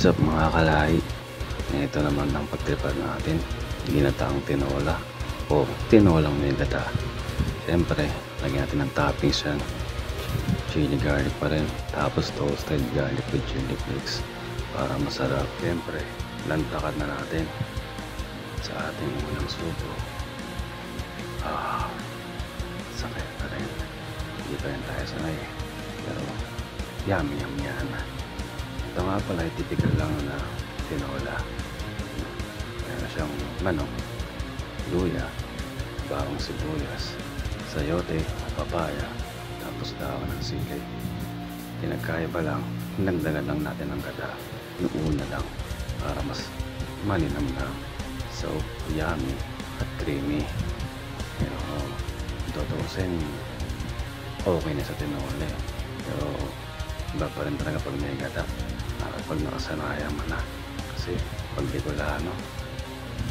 What's up mga kalahi? Ito naman ang pagtripan natin. Ginataang tinola o tinolang may gata. Siyempre, lagyan natin ng toppings yan. Chili garlic pa rin. Tapos toasted garlic with chili flakes para masarap. Siyempre, lantakan na natin sa ating unang subo. Sakay pa rin. Hindi pa rin tayo sanay. Pero yummy yan. Ito nga pala ay typical lang na tinola. Meron siyang manok, luya, bawang sibuyas, sayote, papaya, tapos dahon ng sili. Pinagkaiba lang, nagdagan lang natin ang gata. Yung una lang para mas malinamnam. So, yummy at creamy. Pero, tutusin, okay na sa tinola. Pero, iba pa rin talaga pag may gata. Pag nakasanayan mo na. Kasi pag Bicolano,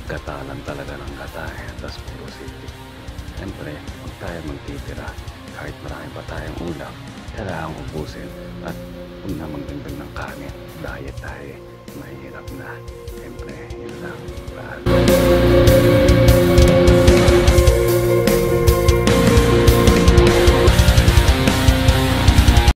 gata lang talaga ng gata tapos puro sili. Siyempre, huwag tayo magtitira. Kahit marami pa tayong ulam, kailangan ubusin at huwag na magdagdag ng kanin. Diet tayo, mahirap na. Siyempre,